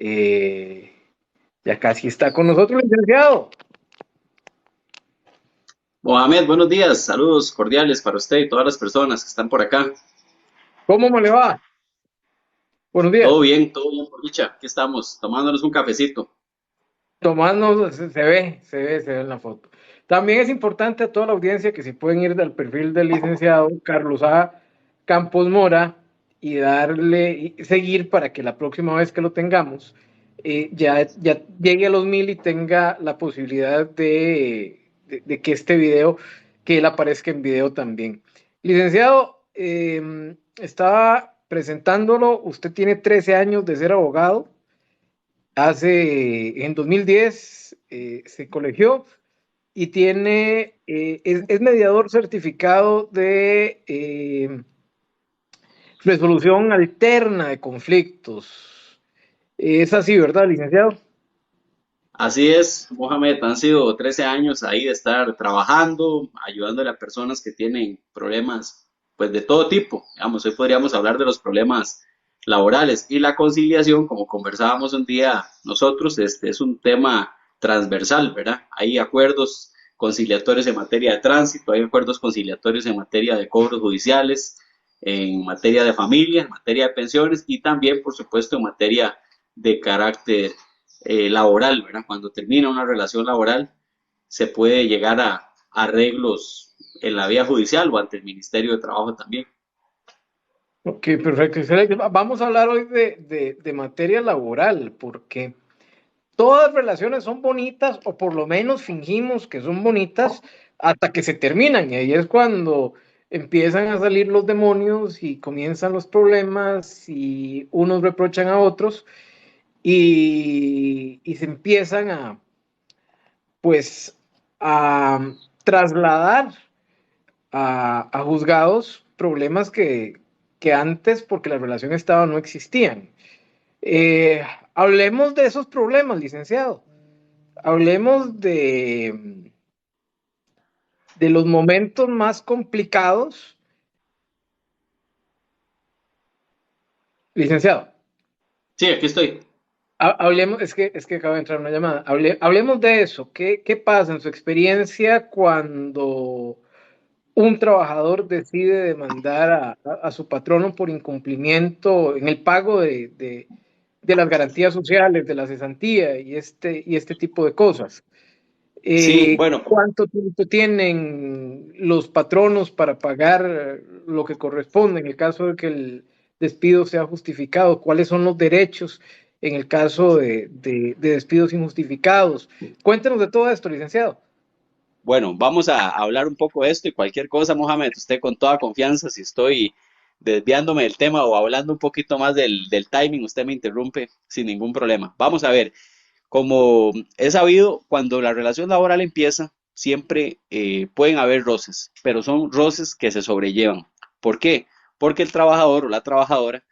Eh, ya casi está con nosotros, licenciado. Mohamed, buenos días, saludos cordiales para usted y todas las personas que están por acá. ¿Cómo me le va? Buenos días. Todo bien por dicha. Aquí estamos, tomándonos un cafecito. Tomás se ve en la foto. También es importante a toda la audiencia que si pueden ir del perfil del licenciado Carlos A. Campos Mora y darle y seguir para que la próxima vez que lo tengamos ya llegue a los 1000 y tenga la posibilidad de que este video, que él aparezca en video también. Licenciado, estaba presentándolo, usted tiene 13 años de ser abogado. En 2010 se colegió y es mediador certificado de resolución alterna de conflictos. Es así, ¿verdad, licenciado? Así es, Mohamed, han sido 13 años ahí de estar trabajando, ayudándole a personas que tienen problemas, pues de todo tipo. Digamos, hoy podríamos hablar de los problemas laborales y la conciliación, como conversábamos un día nosotros, es un tema transversal, ¿verdad? Hay acuerdos conciliatorios en materia de tránsito, hay acuerdos conciliatorios en materia de cobros judiciales, en materia de familia, en materia de pensiones y también, por supuesto, en materia de carácter laboral, ¿verdad? Cuando termina una relación laboral, se puede llegar a arreglos en la vía judicial o ante el Ministerio de Trabajo también. Ok, perfecto. Excelente. Vamos a hablar hoy de materia laboral, porque todas relaciones son bonitas, o por lo menos fingimos que son bonitas, hasta que se terminan. Y ahí es cuando empiezan a salir los demonios y comienzan los problemas y unos reprochan a otros y se empiezan pues, a trasladar a juzgados problemas que antes, porque la relación estaba, no existían. Eh, Hablemos de esos problemas, licenciado. Hablemos de los momentos más complicados, licenciado. Sí, aquí estoy. Hablemos, es que acaba de entrar una llamada. Hablemos de eso. ¿Qué pasa en su experiencia cuando un trabajador decide demandar a su patrono por incumplimiento en el pago de las garantías sociales, de la cesantía y este tipo de cosas? Sí, bueno, ¿Cuánto tiempo tienen los patronos para pagar lo que corresponde en el caso de que el despido sea justificado? ¿Cuáles son los derechos en el caso de despidos injustificados? Cuéntenos de todo esto, licenciado. bueno, vamos a hablar un poco de esto y cualquier cosa, Mohamed, usted con toda confianza, si estoy desviándome del tema o hablando un poquito más del timing, usted me interrumpe sin ningún problema. Vamos a ver, como es sabido, cuando la relación laboral empieza, siempre pueden haber roces, pero son roces que se sobrellevan. ¿Por qué? Porque el trabajador o la trabajadora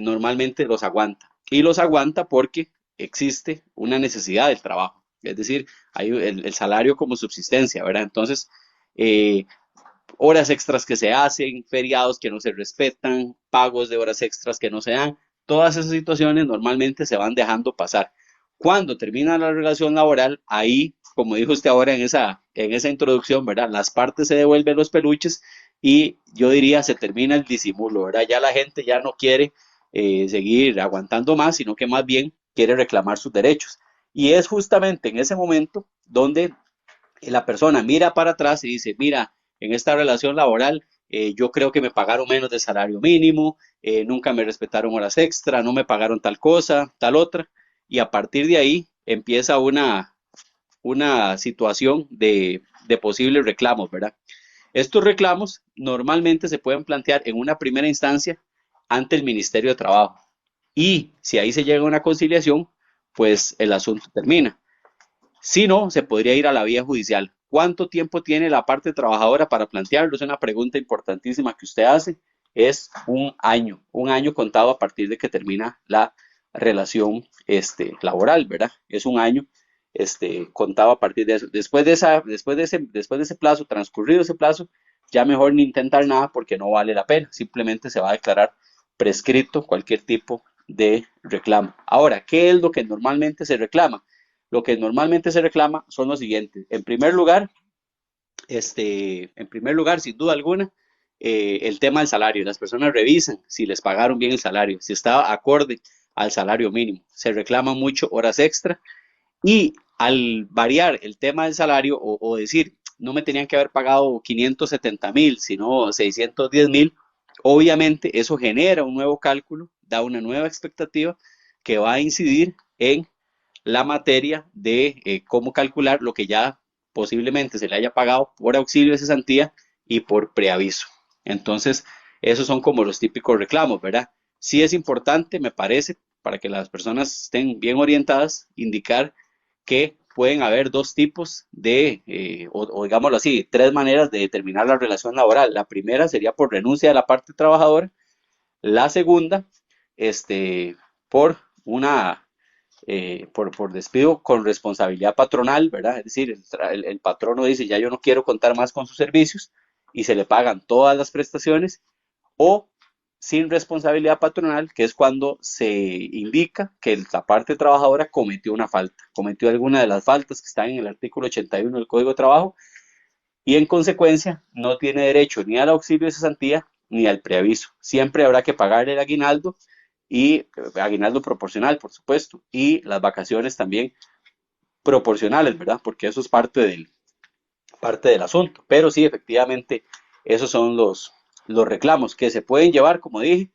normalmente los aguanta. Y los aguanta porque existe una necesidad del trabajo. Es decir, hay el salario como subsistencia, ¿verdad? Entonces, eh, horas extras que se hacen, feriados que no se respetan, pagos de horas extras que no se dan, todas esas situaciones normalmente se van dejando pasar. Cuando termina la relación laboral, ahí, como dijo usted ahora en esa introducción, ¿verdad? Las partes se devuelven los peluches y yo diría se termina el disimulo, ¿verdad? Ya la gente ya no quiere seguir aguantando más, sino que más bien quiere reclamar sus derechos. Y es justamente en ese momento donde la persona mira para atrás y dice, mira, en esta relación laboral yo creo que me pagaron menos de salario mínimo, nunca me respetaron horas extra, no me pagaron tal cosa, tal otra, y a partir de ahí empieza una situación de posibles reclamos, ¿verdad? Estos reclamos normalmente se pueden plantear en una primera instancia ante el Ministerio de Trabajo y si ahí se llega a una conciliación, pues el asunto termina. Si no, se podría ir a la vía judicial. ¿Cuánto tiempo tiene la parte trabajadora para plantearlo? Es una pregunta importantísima que usted hace. Es un año contado a partir de que termina la relación laboral, ¿verdad? Es un año contado a partir de eso. Después de ese plazo, transcurrido ese plazo, ya mejor ni intentar nada porque no vale la pena. Simplemente se va a declarar prescrito cualquier tipo de reclamo. Ahora, ¿qué es lo que normalmente se reclama? Lo que normalmente se reclama son los siguientes. En primer lugar, sin duda alguna, el tema del salario. Las personas revisan si les pagaron bien el salario, si estaba acorde al salario mínimo. Se reclaman mucho horas extra y al variar el tema del salario o decir, no me tenían que haber pagado 570,000, sino 610,000, obviamente eso genera un nuevo cálculo, da una nueva expectativa que va a incidir en la materia de cómo calcular lo que ya posiblemente se le haya pagado por auxilio de cesantía y por preaviso. Entonces, esos son como los típicos reclamos, ¿verdad? Sí es importante, me parece, para que las personas estén bien orientadas, indicar que pueden haber dos tipos o digámoslo así, tres maneras de determinar la relación laboral. La primera sería por renuncia de la parte trabajadora, la segunda, por una por despido con responsabilidad patronal, ¿verdad? Es decir, el patrono dice, ya yo no quiero contar más con sus servicios y se le pagan todas las prestaciones, o sin responsabilidad patronal, que es cuando se indica que la parte trabajadora cometió una falta, cometió alguna de las faltas que están en el artículo 81 del Código de Trabajo y en consecuencia no tiene derecho ni al auxilio de cesantía ni al preaviso. Siempre habrá que pagar el aguinaldo y aguinaldo proporcional, por supuesto, y las vacaciones también proporcionales, ¿verdad? Porque eso es parte del asunto. Pero sí, efectivamente, esos son los reclamos que se pueden llevar, como dije,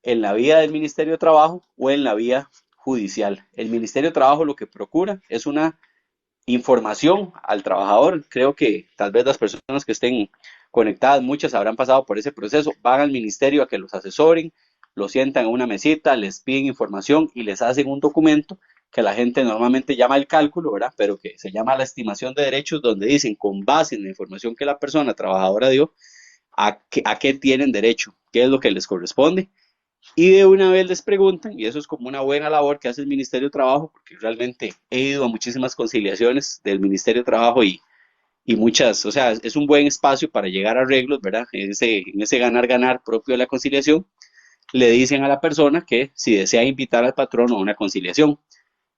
en la vía del Ministerio de Trabajo o en la vía judicial. El Ministerio de Trabajo lo que procura es una información al trabajador. Creo que tal vez las personas que estén conectadas, muchas habrán pasado por ese proceso, van al ministerio a que los asesoren, los sientan en una mesita, les piden información y les hacen un documento que la gente normalmente llama el cálculo, ¿verdad? Pero que se llama la estimación de derechos, donde dicen con base en la información que la persona trabajadora dio, a qué tienen derecho, qué es lo que les corresponde y de una vez les preguntan, y eso es como una buena labor que hace el Ministerio de Trabajo, porque realmente he ido a muchísimas conciliaciones del Ministerio de Trabajo y muchas, o sea, es un buen espacio para llegar a arreglos, ¿verdad? En ese ganar-ganar propio de la conciliación, le dicen a la persona que si desea invitar al patrono a una conciliación,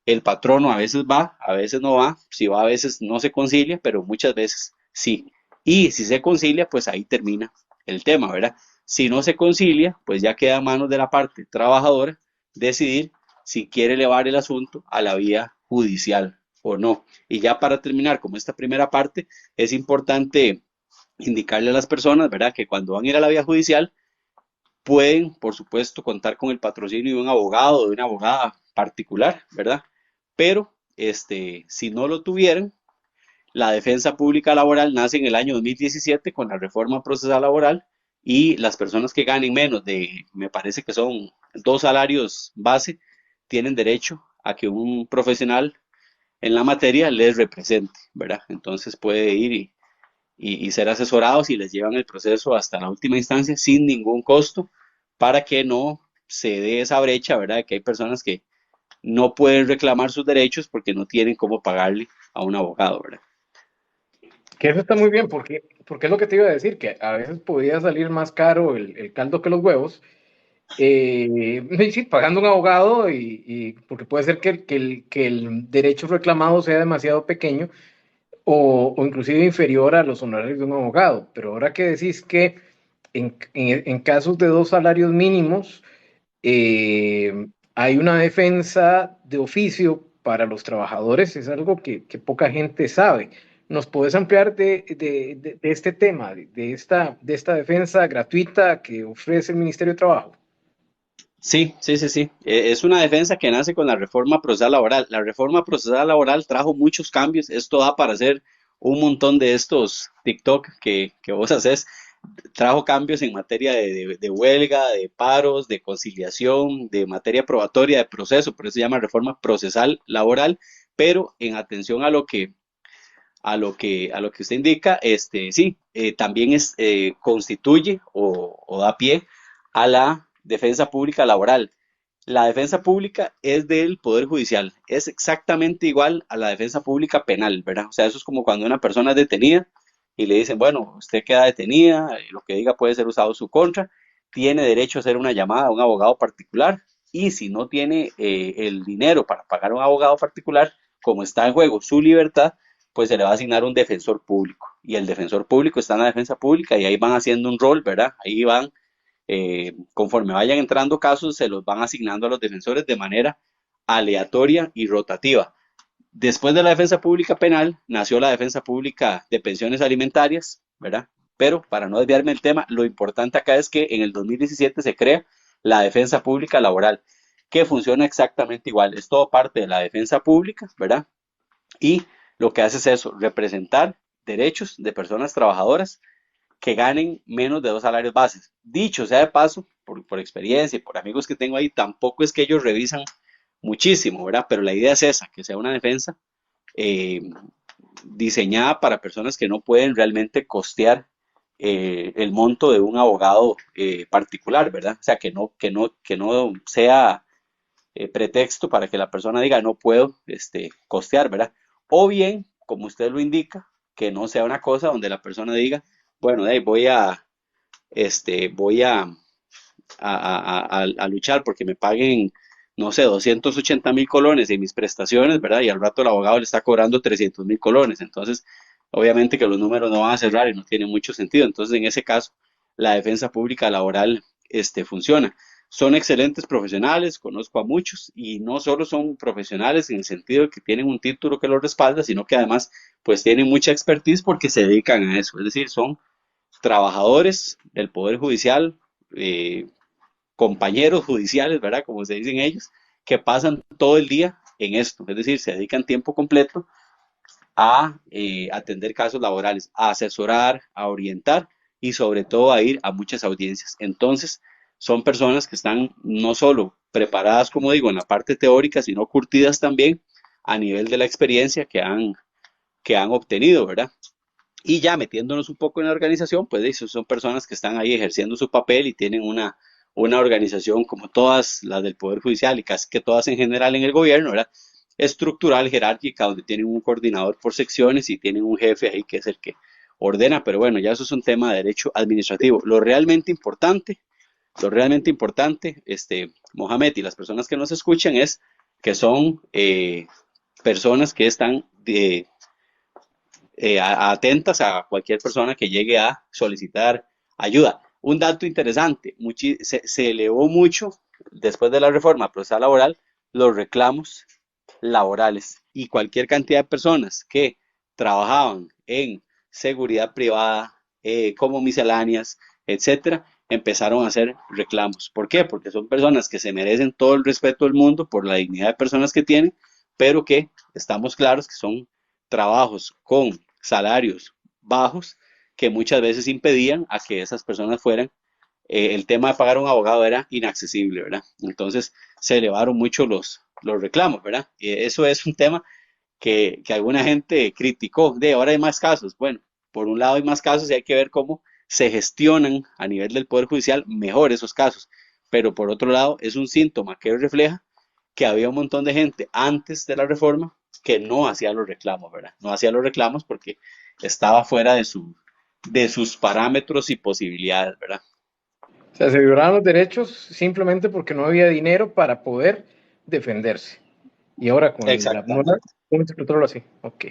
el patrono a veces va, a veces no va, si va a veces no se concilia, pero muchas veces sí. Y si se concilia, pues ahí termina el tema, ¿verdad? Si no se concilia, pues ya queda a manos de la parte trabajadora decidir si quiere elevar el asunto a la vía judicial o no. Y ya para terminar, como esta primera parte, es importante indicarle a las personas, ¿verdad? Que cuando van a ir a la vía judicial, pueden, por supuesto, contar con el patrocinio de un abogado o de una abogada particular, ¿verdad? Pero, si no lo tuvieran, la defensa pública laboral nace en el año 2017 con la reforma procesal laboral y las personas que ganen menos de, me parece que son 2 salarios base, tienen derecho a que un profesional en la materia les represente, ¿verdad? Entonces puede ir y ser asesorados y les llevan el proceso hasta la última instancia sin ningún costo para que no se dé esa brecha, ¿verdad? Que hay personas que no pueden reclamar sus derechos porque no tienen cómo pagarle a un abogado, ¿verdad? Que eso está muy bien, porque es lo que te iba a decir, que a veces podía salir más caro el caldo que los huevos, y sí, pagando un abogado, porque puede ser que el derecho reclamado sea demasiado pequeño o inclusive inferior a los honorarios de un abogado. Pero ahora que decís que en casos de 2 salarios mínimos, hay una defensa de oficio para los trabajadores, es algo que poca gente sabe. ¿Nos puedes ampliar de este tema, de esta defensa gratuita que ofrece el Ministerio de Trabajo? Sí, sí, sí, sí. Es una defensa que nace con la reforma procesal laboral. La reforma procesal laboral trajo muchos cambios. Esto da para hacer un montón de estos TikTok que vos haces. Trajo cambios en materia de huelga, de paros, de conciliación, de materia probatoria, de proceso. Por eso se llama reforma procesal laboral. Pero en atención a lo que usted indica, sí, también constituye o da pie a la defensa pública laboral. La defensa pública es del Poder Judicial, es exactamente igual a la defensa pública penal, ¿verdad? O sea, eso es como cuando una persona es detenida y le dicen, bueno, usted queda detenida, lo que diga puede ser usado en su contra, tiene derecho a hacer una llamada a un abogado particular, y si no tiene el dinero para pagar a un abogado particular, como está en juego su libertad, pues se le va a asignar un defensor público. Y el defensor público está en la defensa pública y ahí van haciendo un rol, ¿verdad? Ahí van, conforme vayan entrando casos, se los van asignando a los defensores de manera aleatoria y rotativa. Después de la defensa pública penal, nació la defensa pública de pensiones alimentarias, ¿verdad? Pero para no desviarme del tema, lo importante acá es que en el 2017 se crea la defensa pública laboral, que funciona exactamente igual. Es todo parte de la defensa pública, ¿verdad? Y lo que hace es eso, representar derechos de personas trabajadoras que ganen menos de 2 salarios bases. Dicho sea de paso, por experiencia y por amigos que tengo ahí, tampoco es que ellos revisan muchísimo, ¿verdad? Pero la idea es esa, que sea una defensa eh, diseñada para personas que no pueden realmente costear el monto de un abogado particular, ¿verdad? O sea, que no sea pretexto para que la persona diga no puedo costear, ¿verdad? O bien, como usted lo indica, que no sea una cosa donde la persona diga, bueno, voy a luchar porque me paguen, no sé, 280.000 colones en mis prestaciones, ¿verdad? Y al rato el abogado le está cobrando 300.000 colones. Entonces, obviamente que los números no van a cerrar y no tiene mucho sentido. Entonces, en ese caso, la defensa pública laboral funciona. Son excelentes profesionales, conozco a muchos y no solo son profesionales en el sentido de que tienen un título que los respalda, sino que además pues tienen mucha expertise porque se dedican a eso, es decir, son trabajadores del Poder Judicial, eh, compañeros judiciales, ¿verdad? Como se dicen ellos, que pasan todo el día en esto, es decir, se dedican tiempo completo a atender casos laborales, a asesorar, a orientar y sobre todo a ir a muchas audiencias. Entonces, son personas que están no solo preparadas, como digo, en la parte teórica, sino curtidas también a nivel de la experiencia que han obtenido, ¿verdad? Y ya metiéndonos un poco en la organización, pues eso son personas que están ahí ejerciendo su papel y tienen una organización como todas las del Poder Judicial y casi que todas en general en el gobierno, ¿verdad? Estructural, jerárquica, donde tienen un coordinador por secciones y tienen un jefe ahí que es el que ordena, pero bueno, ya eso es un tema de derecho administrativo. Lo realmente importante, Mohamed y las personas que nos escuchan es que son personas que están atentas a cualquier persona que llegue a solicitar ayuda. Un dato interesante, se elevó mucho después de la reforma procesal laboral los reclamos laborales y cualquier cantidad de personas que trabajaban en seguridad privada, como misceláneas, etcétera, empezaron a hacer reclamos. ¿Por qué? Porque son personas que se merecen todo el respeto del mundo por la dignidad de personas que tienen, pero que estamos claros que son trabajos con salarios bajos que muchas veces impedían a que esas personas fueran. El tema de pagar a un abogado era inaccesible, ¿verdad? Entonces se elevaron mucho los reclamos, ¿verdad? Y eso es un tema que alguna gente criticó. De ahora hay más casos. Bueno, por un lado hay más casos y hay que ver cómo se gestionan a nivel del Poder Judicial mejor esos casos. Pero por otro lado es un síntoma que refleja que había un montón de gente antes de la reforma que no hacía los reclamos, ¿verdad? No hacía los reclamos porque estaba fuera de sus parámetros y posibilidades, ¿verdad? O sea, se violaron los derechos simplemente porque no había dinero para poder defenderse. Y ahora con la nueva, Exactamente. ¿cómo interpretarlo así? Ok.